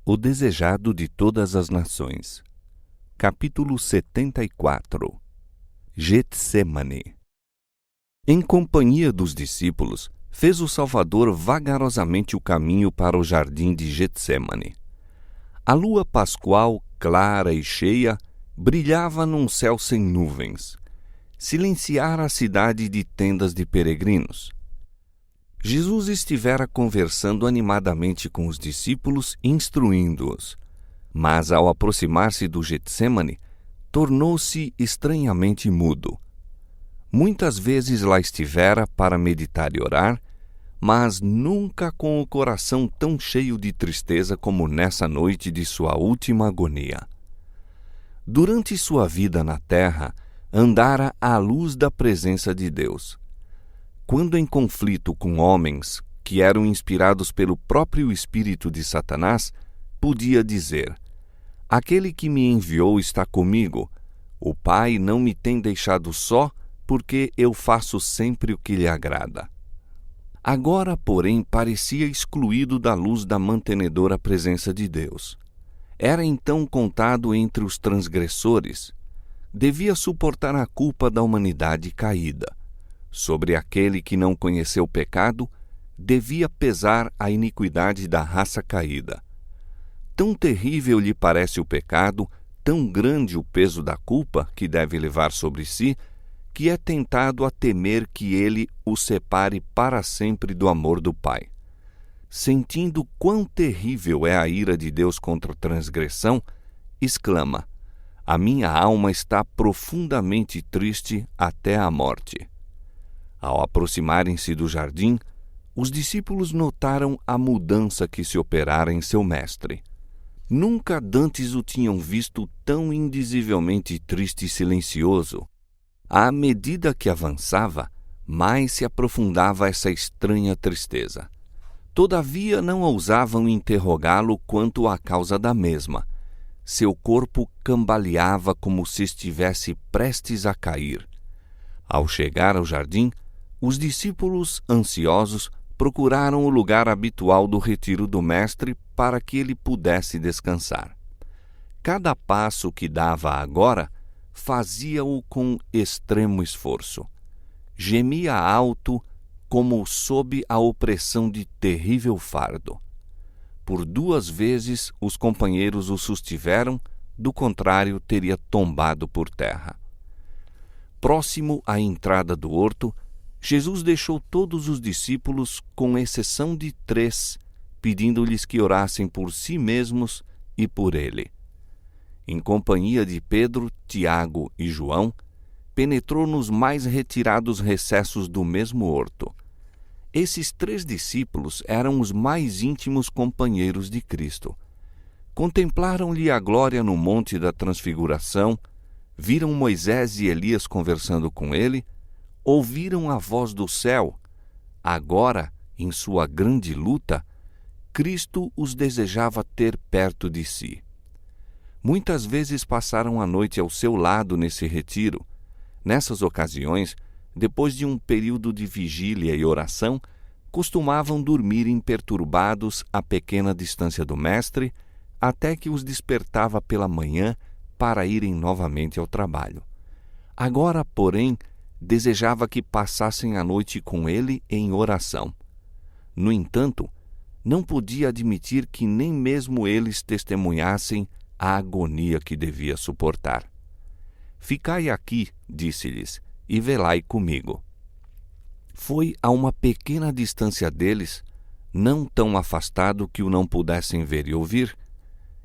O desejado de todas as nações. Capítulo 74. Getsêmani. Em companhia dos discípulos, fez o Salvador vagarosamente o caminho para o jardim de Getsêmani. A lua pascual, clara e cheia, brilhava num céu sem nuvens. Silenciara a cidade de tendas de peregrinos. Jesus estivera conversando animadamente com os discípulos, instruindo-os. Mas, ao aproximar-se do Getsêmani, tornou-se estranhamente mudo. Muitas vezes lá estivera para meditar e orar, mas nunca com o coração tão cheio de tristeza como nessa noite de sua última agonia. Durante sua vida na terra, andara à luz da presença de Deus. Quando em conflito com homens que eram inspirados pelo próprio espírito de Satanás, podia dizer: aquele que me enviou está comigo. O Pai não me tem deixado só, porque eu faço sempre o que lhe agrada. Agora, porém, parecia excluído da luz da mantenedora presença de Deus. Era então contado entre os transgressores. Devia suportar a culpa da humanidade caída. Sobre aquele que não conheceu o pecado, devia pesar a iniquidade da raça caída. Tão terrível lhe parece o pecado, tão grande o peso da culpa que deve levar sobre si, que é tentado a temer que ele o separe para sempre do amor do Pai. Sentindo quão terrível é a ira de Deus contra a transgressão, exclama: a minha alma está profundamente triste até a morte. Ao aproximarem-se do jardim, os discípulos notaram a mudança que se operara em seu mestre. Nunca dantes o tinham visto tão indizivelmente triste e silencioso. À medida que avançava, mais se aprofundava essa estranha tristeza. Todavia não ousavam interrogá-lo quanto à causa da mesma. Seu corpo cambaleava como se estivesse prestes a cair. Ao chegar ao jardim, os discípulos, ansiosos, procuraram o lugar habitual do retiro do mestre para que ele pudesse descansar. Cada passo que dava agora, fazia-o com extremo esforço. Gemia alto, como sob a opressão de terrível fardo. Por 2 vezes os companheiros o sustiveram, do contrário teria tombado por terra. Próximo à entrada do horto, Jesus deixou todos os discípulos, com exceção de 3, pedindo-lhes que orassem por si mesmos e por ele. Em companhia de Pedro, Tiago e João, penetrou nos mais retirados recessos do mesmo horto. Esses 3 discípulos eram os mais íntimos companheiros de Cristo. Contemplaram-lhe a glória no Monte da Transfiguração, viram Moisés e Elias conversando com ele, ouviram a voz do céu. Agora, em sua grande luta, Cristo os desejava ter perto de si. Muitas vezes passaram a noite ao seu lado nesse retiro. Nessas ocasiões, depois de um período de vigília e oração, costumavam dormir imperturbados a pequena distância do Mestre, até que os despertava pela manhã para irem novamente ao trabalho. Agora, porém, desejava que passassem a noite com ele em oração. No entanto, não podia admitir que nem mesmo eles testemunhassem a agonia que devia suportar. Ficai aqui, disse-lhes, e velai comigo. Foi a uma pequena distância deles, não tão afastado que o não pudessem ver e ouvir,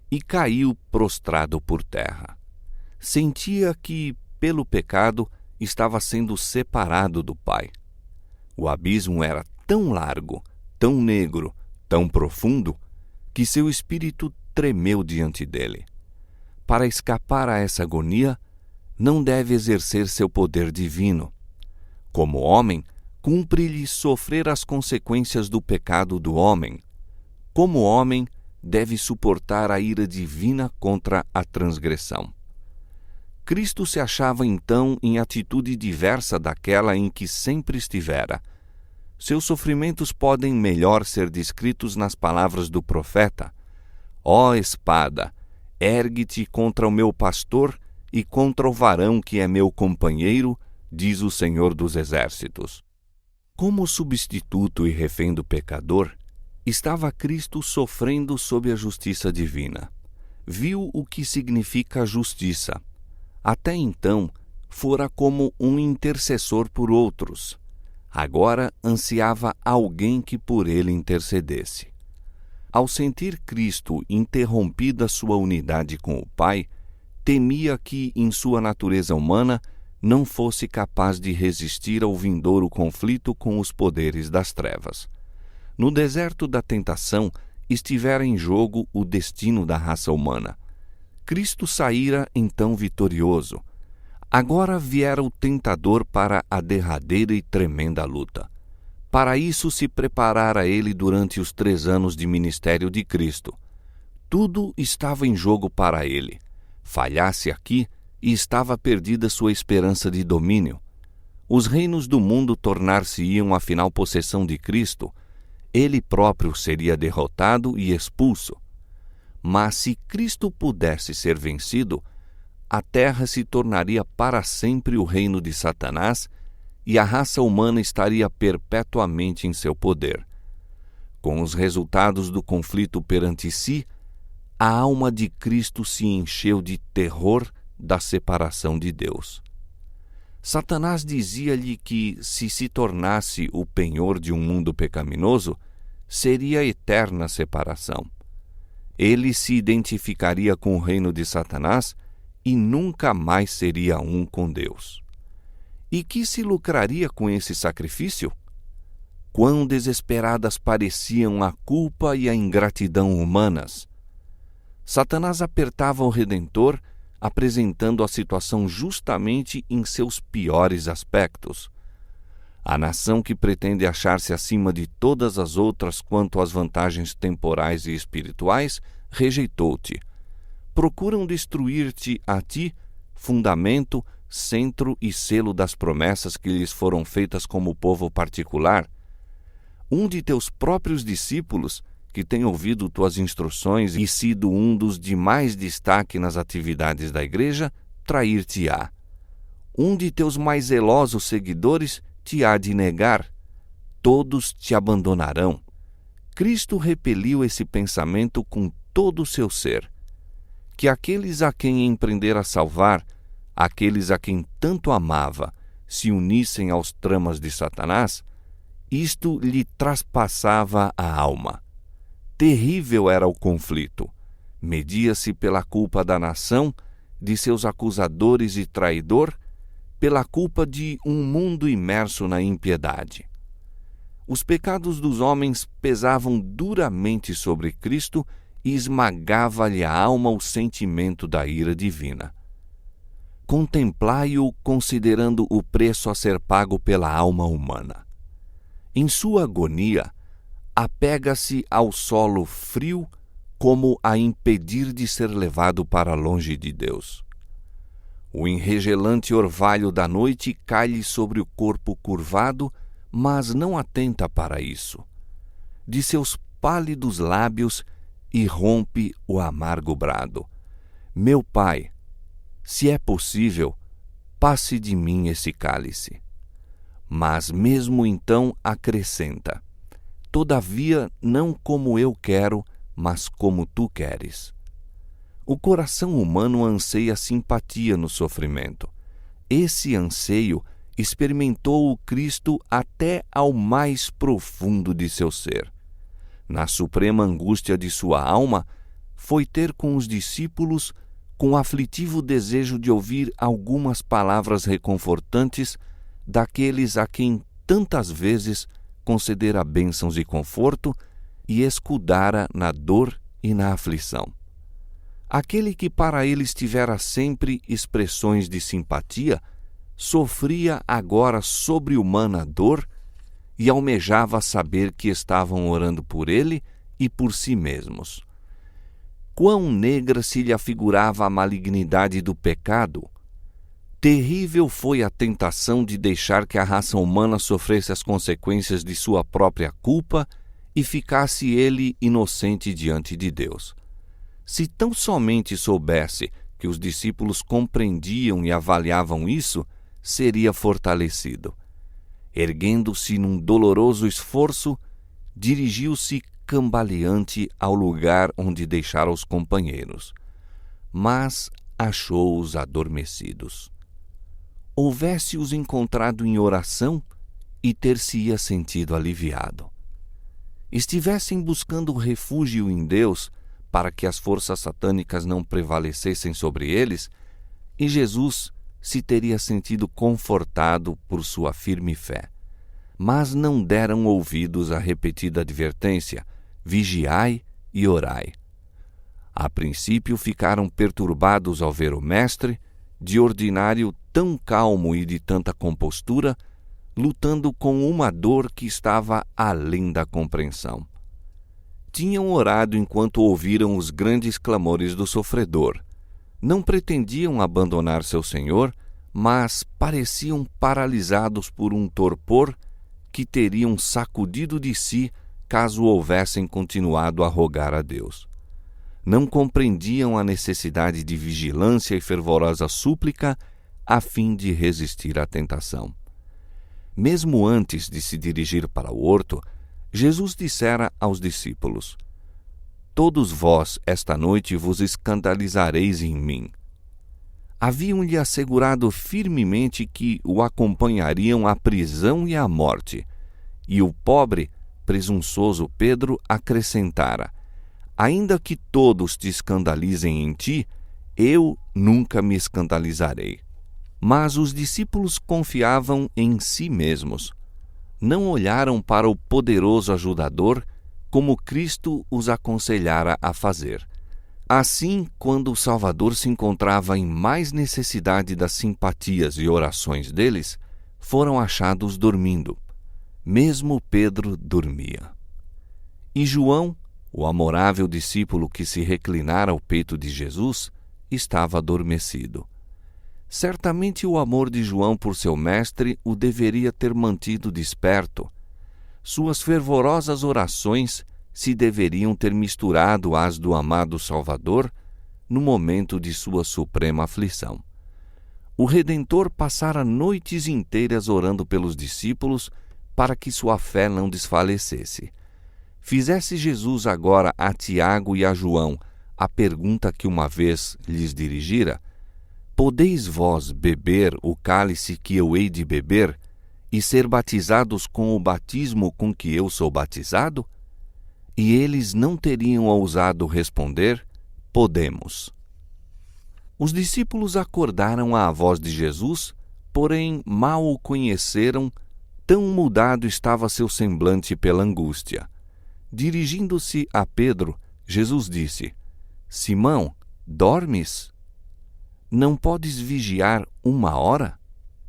e caiu prostrado por terra. Sentia que, pelo pecado, estava sendo separado do Pai. O abismo era tão largo, tão negro, tão profundo, que seu espírito tremeu diante dele. Para escapar a essa agonia, não deve exercer seu poder divino. Como homem, cumpre-lhe sofrer as consequências do pecado do homem. Como homem, deve suportar a ira divina contra a transgressão. Cristo se achava então em atitude diversa daquela em que sempre estivera. Seus sofrimentos podem melhor ser descritos nas palavras do profeta: Ó espada, ergue-te contra o meu pastor e contra o varão que é meu companheiro, diz o Senhor dos Exércitos. Como substituto e refém do pecador, estava Cristo sofrendo sob a justiça divina. Viu o que significa justiça. Até então, fora como um intercessor por outros. Agora ansiava alguém que por ele intercedesse. Ao sentir Cristo interrompida sua unidade com o Pai, temia que, em sua natureza humana, não fosse capaz de resistir ao vindouro conflito com os poderes das trevas. No deserto da tentação, estivera em jogo o destino da raça humana. Cristo saíra então vitorioso. Agora viera o tentador para a derradeira e tremenda luta. Para isso se preparara ele durante os 3 anos de ministério de Cristo. Tudo estava em jogo para ele. Falhasse aqui, e estava perdida sua esperança de domínio. Os reinos do mundo tornar-se-iam afinal possessão de Cristo. Ele próprio seria derrotado e expulso. Mas se Cristo pudesse ser vencido, a terra se tornaria para sempre o reino de Satanás e a raça humana estaria perpetuamente em seu poder. Com os resultados do conflito perante si, a alma de Cristo se encheu de terror da separação de Deus. Satanás dizia-lhe que, se tornasse o penhor de um mundo pecaminoso, seria eterna separação. Ele se identificaria com o reino de Satanás e nunca mais seria um com Deus. E que se lucraria com esse sacrifício? Quão desesperadas pareciam a culpa e a ingratidão humanas! Satanás apertava o Redentor, apresentando a situação justamente em seus piores aspectos. A nação que pretende achar-se acima de todas as outras quanto às vantagens temporais e espirituais, rejeitou-te. Procuram destruir-te a ti, fundamento, centro e selo das promessas que lhes foram feitas como povo particular. Um de teus próprios discípulos, que tem ouvido tuas instruções e sido um dos de mais destaque nas atividades da igreja, trair-te-á. Um de teus mais zelosos seguidores te há de negar. Todos te abandonarão. Cristo repeliu esse pensamento com todo o seu ser. Que aqueles a quem empreendera salvar, aqueles a quem tanto amava, se unissem aos tramas de Satanás, isto lhe traspassava a alma. Terrível era o conflito. Media-se pela culpa da nação, de seus acusadores e traidor, pela culpa de um mundo imerso na impiedade. Os pecados dos homens pesavam duramente sobre Cristo e esmagava-lhe a alma o sentimento da ira divina. Contemplai-o considerando o preço a ser pago pela alma humana. Em sua agonia, apega-se ao solo frio como a impedir de ser levado para longe de Deus. O enregelante orvalho da noite cai-lhe sobre o corpo curvado, mas não atenta para isso. De seus pálidos lábios irrompe o amargo brado. Meu Pai, se é possível, passe de mim esse cálice. Mas mesmo então acrescenta: todavia não como eu quero, mas como tu queres. O coração humano anseia simpatia no sofrimento. Esse anseio experimentou o Cristo até ao mais profundo de seu ser. Na suprema angústia de sua alma, foi ter com os discípulos com aflitivo desejo de ouvir algumas palavras reconfortantes daqueles a quem tantas vezes concedera bênçãos e conforto e escudara na dor e na aflição. Aquele que para eles tivera sempre expressões de simpatia, sofria agora sobre-humana dor e almejava saber que estavam orando por ele e por si mesmos. Quão negra se lhe afigurava a malignidade do pecado! Terrível foi a tentação de deixar que a raça humana sofresse as consequências de sua própria culpa e ficasse ele inocente diante de Deus. Se tão somente soubesse que os discípulos compreendiam e avaliavam isso, seria fortalecido. Erguendo-se num doloroso esforço, dirigiu-se cambaleante ao lugar onde deixara os companheiros, mas achou-os adormecidos. Houvesse-os encontrado em oração e ter-se-ia sentido aliviado. Estivessem buscando refúgio em Deus para que as forças satânicas não prevalecessem sobre eles, e Jesus se teria sentido confortado por sua firme fé. Mas não deram ouvidos à repetida advertência: vigiai e orai. A princípio ficaram perturbados ao ver o Mestre, de ordinário tão calmo e de tanta compostura, lutando com uma dor que estava além da compreensão. Tinham orado enquanto ouviram os grandes clamores do sofredor. Não pretendiam abandonar seu Senhor, mas pareciam paralisados por um torpor que teriam sacudido de si caso houvessem continuado a rogar a Deus. Não compreendiam a necessidade de vigilância e fervorosa súplica a fim de resistir à tentação. Mesmo antes de se dirigir para o horto, Jesus dissera aos discípulos: todos vós esta noite vos escandalizareis em mim. Haviam-lhe assegurado firmemente que o acompanhariam à prisão e à morte, e o pobre, presunçoso Pedro acrescentara: ainda que todos te escandalizem em ti, eu nunca me escandalizarei. Mas os discípulos confiavam em si mesmos. Não olharam para o poderoso ajudador, como Cristo os aconselhara a fazer. Assim, quando o Salvador se encontrava em mais necessidade das simpatias e orações deles, foram achados dormindo. Mesmo Pedro dormia. E João, o amorável discípulo que se reclinara ao peito de Jesus, estava adormecido. Certamente o amor de João por seu mestre o deveria ter mantido desperto. Suas fervorosas orações se deveriam ter misturado às do amado Salvador no momento de sua suprema aflição. O Redentor passara noites inteiras orando pelos discípulos para que sua fé não desfalecesse. Fizesse Jesus agora a Tiago e a João a pergunta que uma vez lhes dirigira: podeis vós beber o cálice que eu hei de beber e ser batizados com o batismo com que eu sou batizado? E eles não teriam ousado responder: podemos. Os discípulos acordaram à voz de Jesus, porém mal o conheceram, tão mudado estava seu semblante pela angústia. Dirigindo-se a Pedro, Jesus disse: Simão, dormes? Não podes vigiar 1 hora?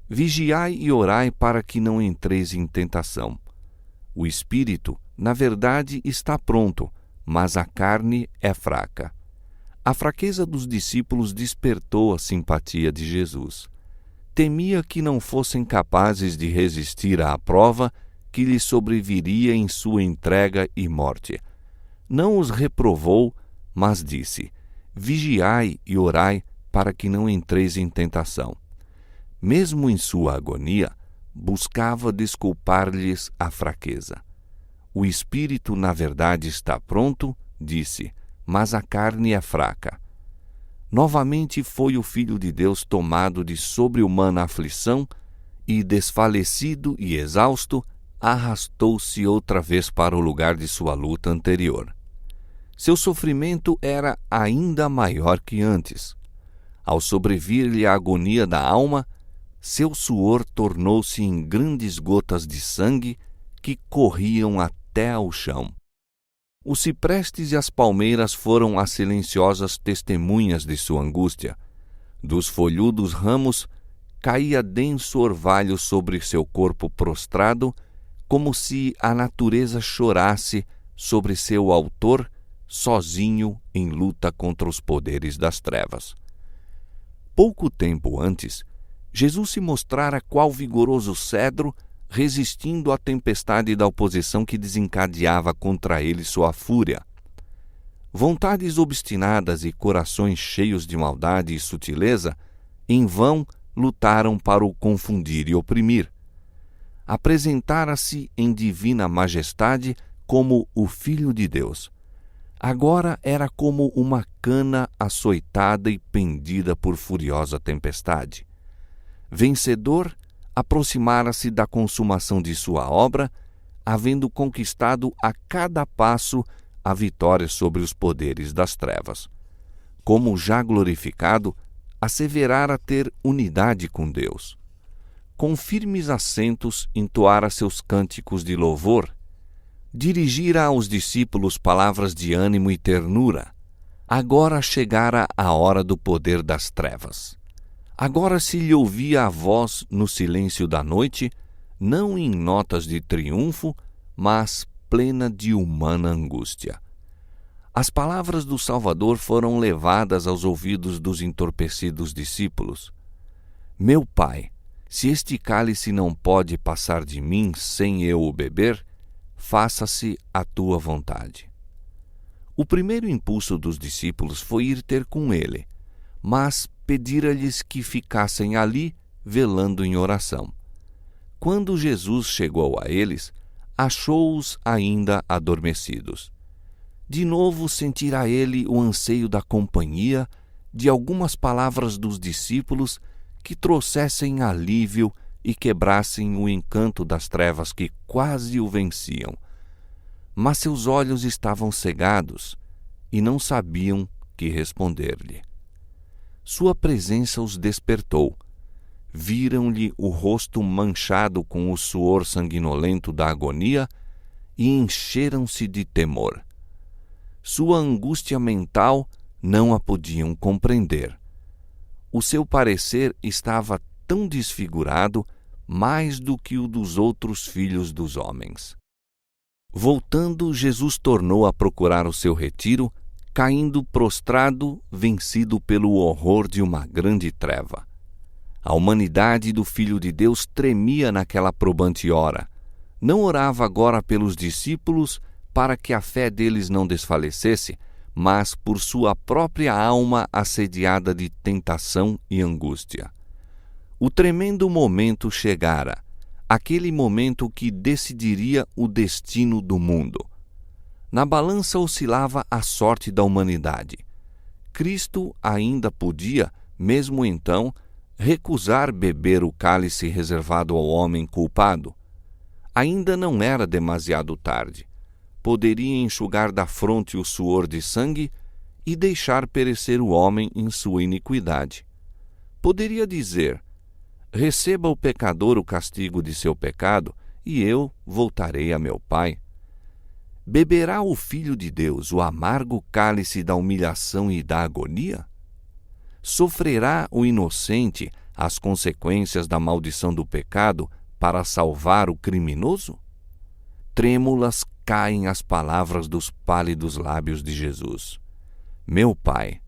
Vigiai e orai para que não entreis em tentação. O espírito, na verdade, está pronto, mas a carne é fraca. A fraqueza dos discípulos despertou a simpatia de Jesus. Temia que não fossem capazes de resistir à prova que lhes sobreviria em sua entrega e morte. Não os reprovou, mas disse: vigiai e orai para que não entreis em tentação. Mesmo em sua agonia, buscava desculpar-lhes a fraqueza. O espírito, na verdade, está pronto, disse, mas a carne é fraca. Novamente foi o Filho de Deus tomado de sobre-humana aflição e, desfalecido e exausto, arrastou-se outra vez para o lugar de sua luta anterior. Seu sofrimento era ainda maior que antes. Ao sobrevir-lhe a agonia da alma, seu suor tornou-se em grandes gotas de sangue que corriam até ao chão. Os ciprestes e as palmeiras foram as silenciosas testemunhas de sua angústia. Dos folhudos ramos caía denso orvalho sobre seu corpo prostrado, como se a natureza chorasse sobre seu autor, sozinho em luta contra os poderes das trevas. Pouco tempo antes, Jesus se mostrara qual vigoroso cedro, resistindo à tempestade da oposição que desencadeava contra ele sua fúria. vontades obstinadas e corações cheios de maldade e sutileza, em vão lutaram para o confundir e oprimir. Apresentara-se em divina majestade como o Filho de Deus. Agora era como uma cana açoitada e pendida por furiosa tempestade. Vencedor, aproximara-se da consumação de sua obra, havendo conquistado a cada passo a vitória sobre os poderes das trevas. Como já glorificado, asseverara ter unidade com Deus. Com firmes acentos entoara seus cânticos de louvor, dirigira aos discípulos palavras de ânimo e ternura. Agora chegara a hora do poder das trevas. Agora se lhe ouvia a voz no silêncio da noite, não em notas de triunfo, mas plena de humana angústia. As palavras do Salvador foram levadas aos ouvidos dos entorpecidos discípulos. Meu Pai, se este cálice não pode passar de mim sem eu o beber, faça-se a tua vontade. O primeiro impulso dos discípulos foi ir ter com ele, mas pedira-lhes que ficassem ali, velando em oração. Quando Jesus chegou a eles, achou-os ainda adormecidos. De novo sentira ele o anseio da companhia, de algumas palavras dos discípulos que trouxessem alívio e quebrassem o encanto das trevas que quase o venciam. Mas seus olhos estavam cegados e não sabiam que responder-lhe. Sua presença os despertou. Viram-lhe o rosto manchado com o suor sanguinolento da agonia e encheram-se de temor. Sua angústia mental não a podiam compreender. O seu parecer estava tão desfigurado, mais do que o dos outros filhos dos homens. Voltando, Jesus tornou a procurar o seu retiro, caindo prostrado, vencido pelo horror de uma grande treva. A humanidade do Filho de Deus tremia naquela probante hora. Não orava agora pelos discípulos para que a fé deles não desfalecesse, mas por sua própria alma assediada de tentação e angústia. O tremendo momento chegara, aquele momento que decidiria o destino do mundo. Na balança oscilava a sorte da humanidade. Cristo ainda podia, mesmo então, recusar beber o cálice reservado ao homem culpado. Ainda não era demasiado tarde. Poderia enxugar da fronte o suor de sangue e deixar perecer o homem em sua iniquidade. Poderia dizer: receba o pecador o castigo de seu pecado, e eu voltarei a meu Pai. Beberá o Filho de Deus o amargo cálice da humilhação e da agonia? Sofrerá o inocente as consequências da maldição do pecado para salvar o criminoso? Trêmulas caem as palavras dos pálidos lábios de Jesus. Meu Pai,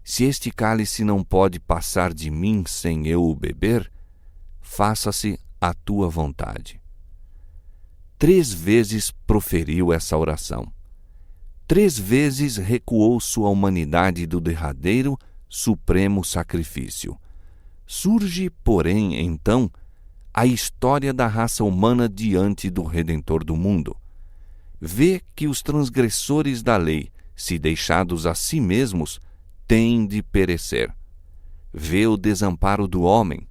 se este cálice não pode passar de mim sem eu o beber, faça-se a tua vontade. 3 vezes proferiu essa oração. 3 vezes recuou sua humanidade do derradeiro, supremo sacrifício. Surge, porém, então, a história da raça humana diante do Redentor do mundo. Vê que os transgressores da lei, se deixados a si mesmos, têm de perecer. Vê o desamparo do homem.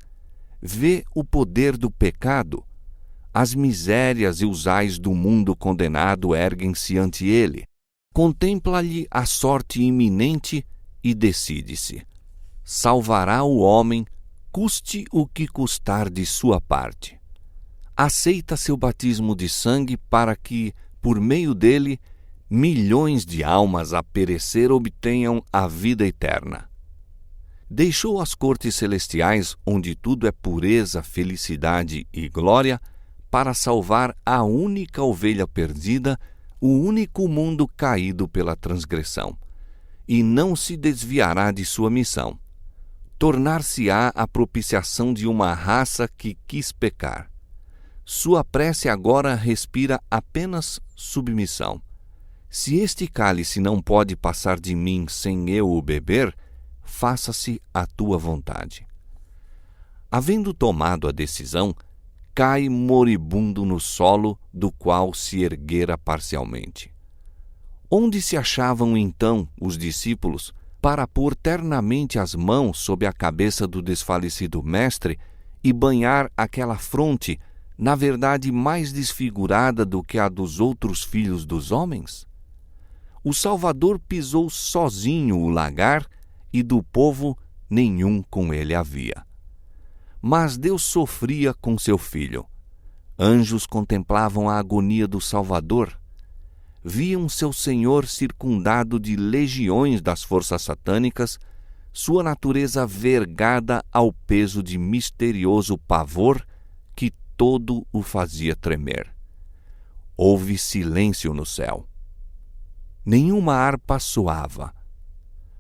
Vê o poder do pecado. As misérias e os ais do mundo condenado erguem-se ante ele. Contempla-lhe a sorte iminente e decide-se. Salvará o homem, custe o que custar de sua parte. Aceita seu batismo de sangue para que, por meio dele, milhões de almas a perecer obtenham a vida eterna. Deixou as cortes celestiais, onde tudo é pureza, felicidade e glória, para salvar a única ovelha perdida, o único mundo caído pela transgressão, e não se desviará de sua missão. Tornar-se-á a propiciação de uma raça que quis pecar. Sua prece agora respira apenas submissão. Se este cálice não pode passar de mim sem eu o beber, faça-se a tua vontade. Havendo tomado a decisão, cai moribundo no solo do qual se erguera parcialmente. Onde se achavam então os discípulos para pôr ternamente as mãos sobre a cabeça do desfalecido mestre e banhar aquela fronte, na verdade mais desfigurada do que a dos outros filhos dos homens? O Salvador pisou sozinho o lagar, e do povo nenhum com ele havia. Mas Deus sofria com seu filho. Anjos contemplavam a agonia do Salvador. Viam seu Senhor circundado de legiões das forças satânicas, sua natureza vergada ao peso de misterioso pavor que todo o fazia tremer. Houve silêncio no céu. Nenhuma harpa soava.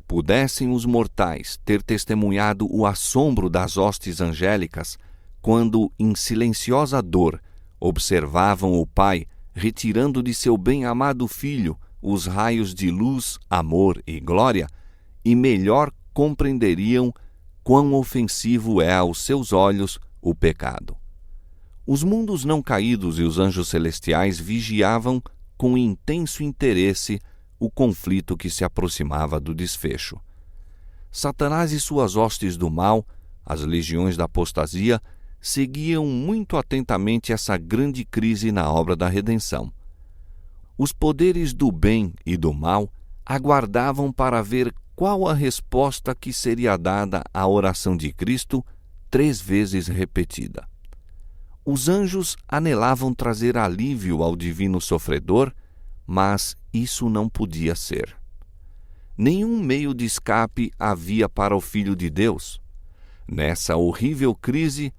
Pudessem os mortais ter testemunhado o assombro das hostes angélicas quando, em silenciosa dor, observavam o Pai retirando de seu bem-amado Filho os raios de luz, amor e glória, e melhor compreenderiam quão ofensivo é aos seus olhos o pecado. Os mundos não caídos e os anjos celestiais vigiavam com intenso interesse o conflito que se aproximava do desfecho. Satanás e suas hostes do mal, as legiões da apostasia, seguiam muito atentamente essa grande crise na obra da redenção. Os poderes do bem e do mal aguardavam para ver qual a resposta que seria dada à oração de Cristo 3 vezes repetida. Os anjos anelavam trazer alívio ao divino sofredor, mas isso não podia ser. Nenhum meio de escape havia para o Filho de Deus. Nessa horrível crise,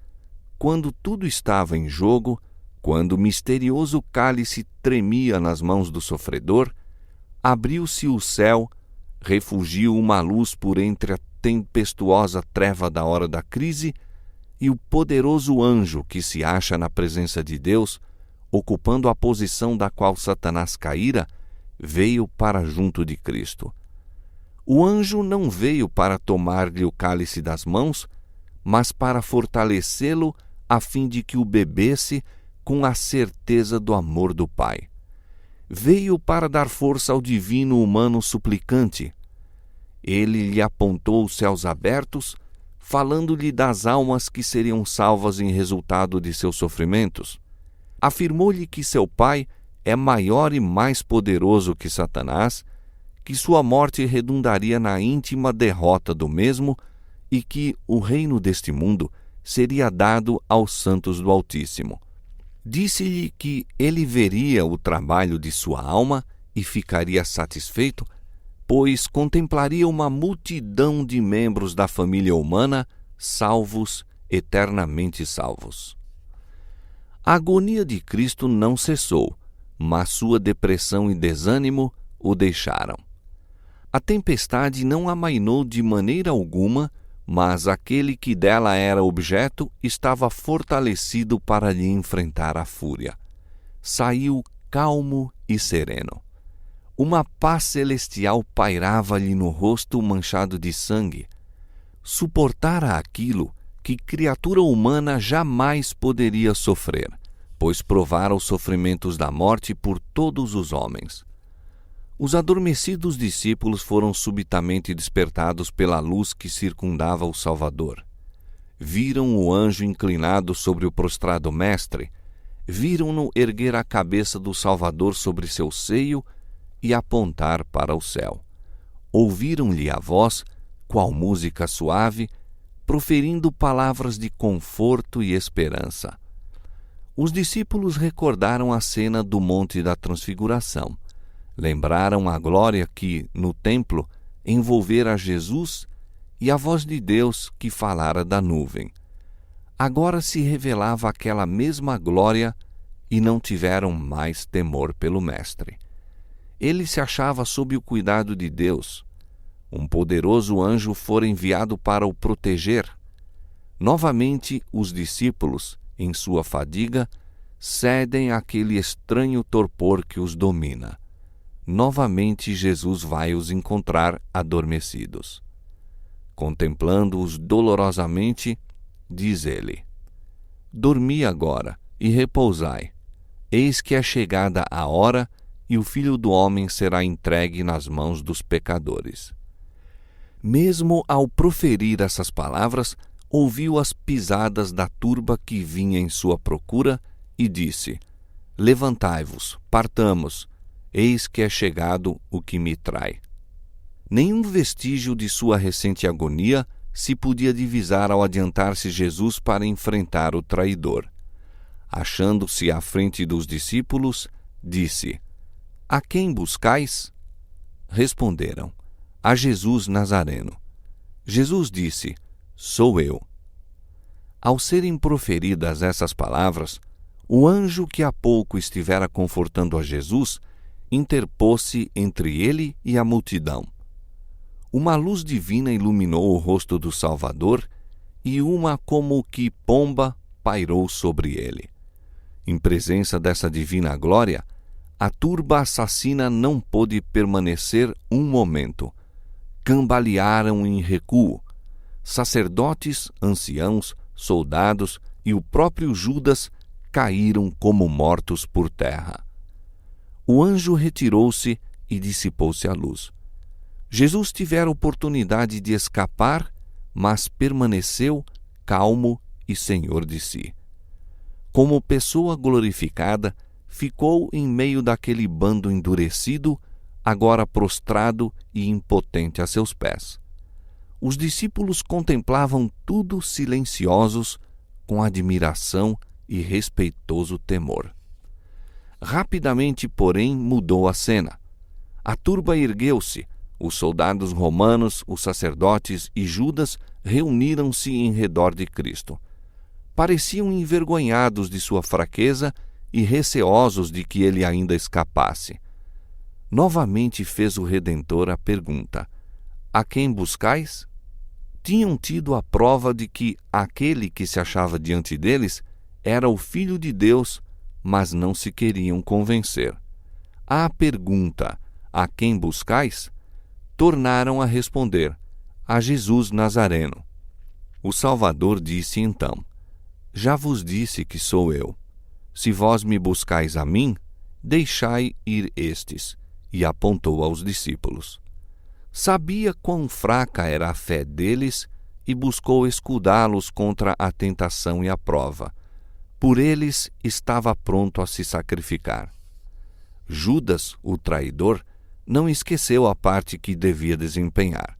quando tudo estava em jogo, quando o misterioso cálice tremia nas mãos do sofredor, abriu-se o céu, refugiu uma luz por entre a tempestuosa treva da hora da crise, e o poderoso anjo que se acha na presença de Deus, ocupando a posição da qual Satanás caíra, veio para junto de Cristo. O anjo não veio para tomar-lhe o cálice das mãos, mas para fortalecê-lo a fim de que o bebesse com a certeza do amor do Pai. Veio para dar força ao divino humano suplicante. Ele lhe apontou os céus abertos, falando-lhe das almas que seriam salvas em resultado de seus sofrimentos. Afirmou-lhe que seu Pai é maior e mais poderoso que Satanás, que sua morte redundaria na íntima derrota do mesmo e que o reino deste mundo seria dado aos santos do Altíssimo. Disse-lhe que ele veria o trabalho de sua alma e ficaria satisfeito, pois contemplaria uma multidão de membros da família humana salvos, eternamente salvos. A agonia de Cristo não cessou, mas sua depressão e desânimo o deixaram. A tempestade não amainou de maneira alguma, mas aquele que dela era objeto estava fortalecido para lhe enfrentar a fúria. Saiu calmo e sereno. Uma paz celestial pairava-lhe no rosto manchado de sangue. Suportara aquilo que criatura humana jamais poderia sofrer, pois provara os sofrimentos da morte por todos os homens. Os adormecidos discípulos foram subitamente despertados pela luz que circundava o Salvador. Viram o anjo inclinado sobre o prostrado mestre, viram-no erguer a cabeça do Salvador sobre seu seio e apontar para o céu. Ouviram-lhe a voz, qual música suave, proferindo palavras de conforto e esperança. Os discípulos recordaram a cena do Monte da Transfiguração. Lembraram a glória que, no templo, envolvera Jesus e a voz de Deus que falara da nuvem. Agora se revelava aquela mesma glória e não tiveram mais temor pelo Mestre. Ele se achava sob o cuidado de Deus. Um poderoso anjo fora enviado para o proteger. Novamente, os discípulos, em sua fadiga, cedem àquele estranho torpor que os domina. novamente Jesus vai os encontrar adormecidos. Contemplando-os dolorosamente, diz ele: Dormi agora e repousai. Eis que é chegada a hora e o Filho do Homem será entregue nas mãos dos pecadores. Mesmo ao proferir essas palavras, ouviu as pisadas da turba que vinha em sua procura e disse: Levantai-vos, partamos, eis que é chegado o que me trai. Nenhum vestígio de sua recente agonia se podia divisar ao adiantar-se Jesus para enfrentar o traidor. Achando-se à frente dos discípulos, disse: A quem buscais? Responderam: A Jesus Nazareno. Jesus disse: Sou eu. Ao serem proferidas essas palavras, o anjo que há pouco estivera confortando a Jesus interpôs-se entre ele e a multidão. Uma luz divina iluminou o rosto do Salvador e uma como que pomba pairou sobre ele. Em presença dessa divina glória, a turba assassina não pôde permanecer um momento. Cambalearam em recuo. Sacerdotes, anciãos, soldados e o próprio Judas caíram como mortos por terra. O anjo retirou-se e dissipou-se a luz. Jesus tivera oportunidade de escapar, mas permaneceu calmo e senhor de si. Como pessoa glorificada, ficou em meio daquele bando endurecido, agora prostrado e impotente a seus pés. Os discípulos contemplavam tudo silenciosos, com admiração e respeitoso temor. Rapidamente, porém, mudou a cena. A turba ergueu-se. Os soldados romanos, os sacerdotes e Judas reuniram-se em redor de Cristo. Pareciam envergonhados de sua fraqueza e receosos de que ele ainda escapasse. Novamente fez o Redentor a pergunta: A quem buscais? Tinham tido a prova de que aquele que se achava diante deles era o Filho de Deus, mas não se queriam convencer. À pergunta: A quem buscais? Tornaram a responder: A Jesus Nazareno. O Salvador disse então: Já vos disse que sou eu. Se vós me buscais a mim, deixai ir estes. E apontou aos discípulos. Sabia quão fraca era a fé deles e buscou escudá-los contra a tentação e a prova. Por eles estava pronto a se sacrificar. Judas, o traidor, não esqueceu a parte que devia desempenhar.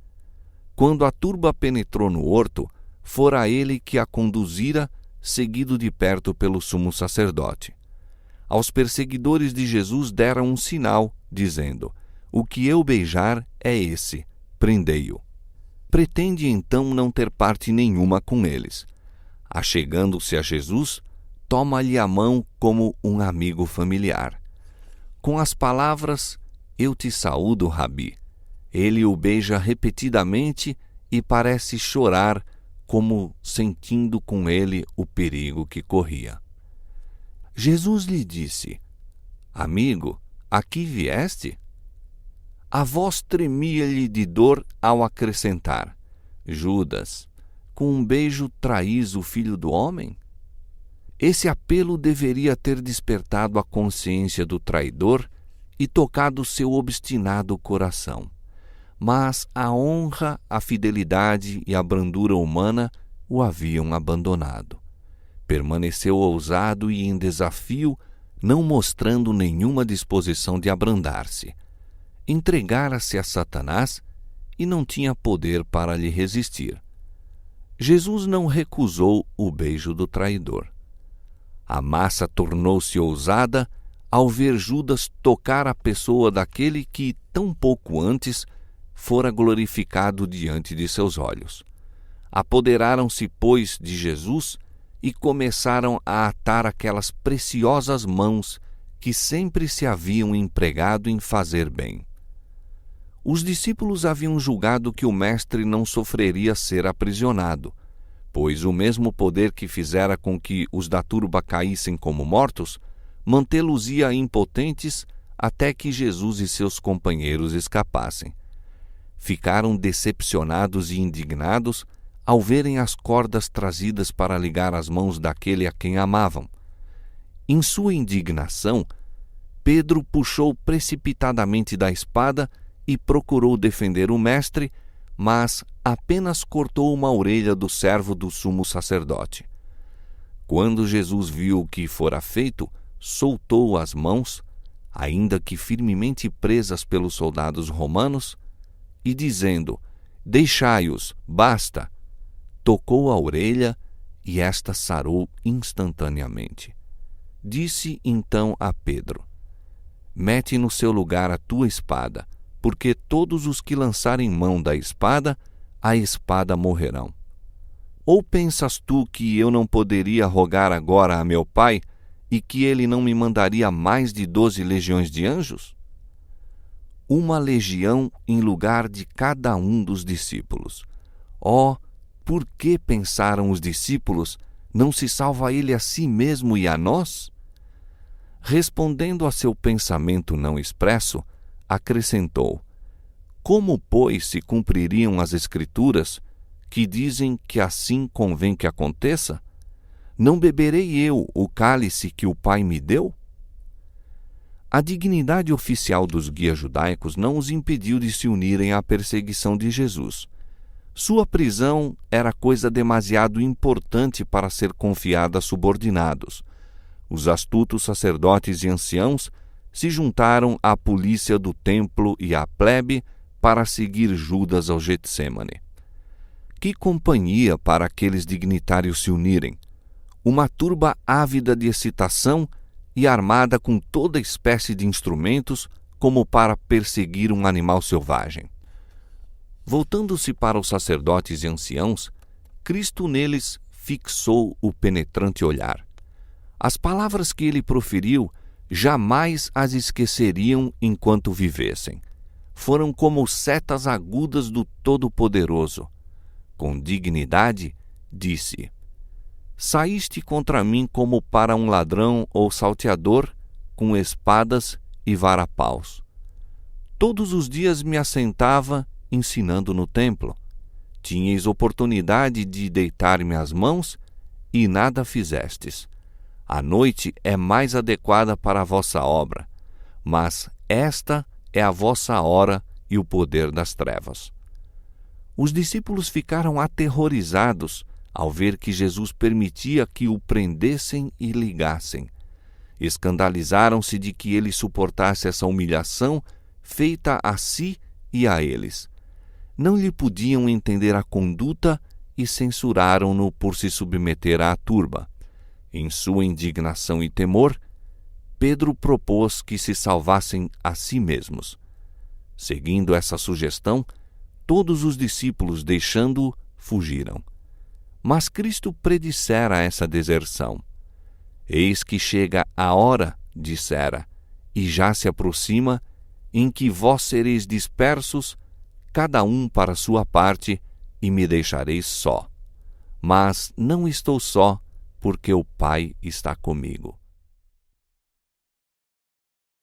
Quando a turba penetrou no horto, fora ele que a conduzira, seguido de perto pelo sumo sacerdote. Aos perseguidores de Jesus deram um sinal, dizendo: O que eu beijar é esse, prendei-o. Pretende então não ter parte nenhuma com eles. Achegando-se a Jesus, toma-lhe a mão como um amigo familiar. Com as palavras: Eu te saúdo, Rabi. Ele o beija repetidamente e parece chorar, como sentindo com ele o perigo que corria. Jesus lhe disse: Amigo, aqui vieste? A voz tremia-lhe de dor ao acrescentar: Judas, com um beijo traís o Filho do Homem? Esse apelo deveria ter despertado a consciência do traidor e tocado seu obstinado coração. Mas a honra, a fidelidade e a brandura humana o haviam abandonado. Permaneceu ousado e em desafio, não mostrando nenhuma disposição de abrandar-se. Entregara-se a Satanás e não tinha poder para lhe resistir. Jesus não recusou o beijo do traidor. A massa tornou-se ousada ao ver Judas tocar a pessoa daquele que, tão pouco antes, fora glorificado diante de seus olhos. Apoderaram-se, pois, de Jesus e começaram a atar aquelas preciosas mãos que sempre se haviam empregado em fazer bem. Os discípulos haviam julgado que o mestre não sofreria ser aprisionado, pois o mesmo poder que fizera com que os da turba caíssem como mortos, mantê-los-ia impotentes até que Jesus e seus companheiros escapassem. Ficaram decepcionados e indignados ao verem as cordas trazidas para ligar as mãos daquele a quem amavam. Em sua indignação, Pedro puxou precipitadamente da espada e procurou defender o mestre, mas apenas cortou uma orelha do servo do sumo sacerdote. Quando Jesus viu o que fora feito, soltou as mãos, ainda que firmemente presas pelos soldados romanos, e dizendo: "Deixai-os, basta", tocou a orelha e esta sarou instantaneamente. Disse então a Pedro: "Mete no seu lugar a tua espada, porque todos os que lançarem mão da espada, a espada morrerão. Ou pensas tu que eu não poderia rogar agora a meu Pai, e que ele não me mandaria mais de 12 legiões de anjos? Uma legião em lugar de cada um dos discípulos. Oh, por que pensaram os discípulos, não se salva ele a si mesmo e a nós?" Respondendo a seu pensamento não expresso, acrescentou: "Como, pois, se cumpririam as Escrituras, que dizem que assim convém que aconteça? Não beberei eu o cálice que o Pai me deu?" A dignidade oficial dos guias judaicos não os impediu de se unirem à perseguição de Jesus. Sua prisão era coisa demasiado importante para ser confiada a subordinados. Os astutos sacerdotes e anciãos se juntaram à polícia do templo e à plebe para seguir Judas ao Getsêmane. Que companhia para aqueles dignitários se unirem! Uma turba ávida de excitação e armada com toda espécie de instrumentos, como para perseguir um animal selvagem. Voltando-se para os sacerdotes e anciãos, Cristo neles fixou o penetrante olhar. As palavras que ele proferiu jamais as esqueceriam enquanto vivessem. Foram como setas agudas do Todo-Poderoso. Com dignidade, disse: "Saíste contra mim como para um ladrão ou salteador, com espadas e varapaus. Todos os dias me assentava ensinando no templo. Tinhais oportunidade de deitar-me às mãos e nada fizestes. A noite é mais adequada para a vossa obra, mas esta é a vossa hora e o poder das trevas." Os discípulos ficaram aterrorizados ao ver que Jesus permitia que o prendessem e ligassem. Escandalizaram-se de que ele suportasse essa humilhação feita a si e a eles. Não lhe podiam entender a conduta e censuraram-no por se submeter à turba. Em sua indignação e temor, Pedro propôs que se salvassem a si mesmos. Seguindo essa sugestão, todos os discípulos, deixando-o, fugiram. Mas Cristo predissera essa deserção. "Eis que chega a hora", dissera, "e já se aproxima, em que vós sereis dispersos, cada um para sua parte, e me deixareis só. Mas não estou só, porque o Pai está comigo."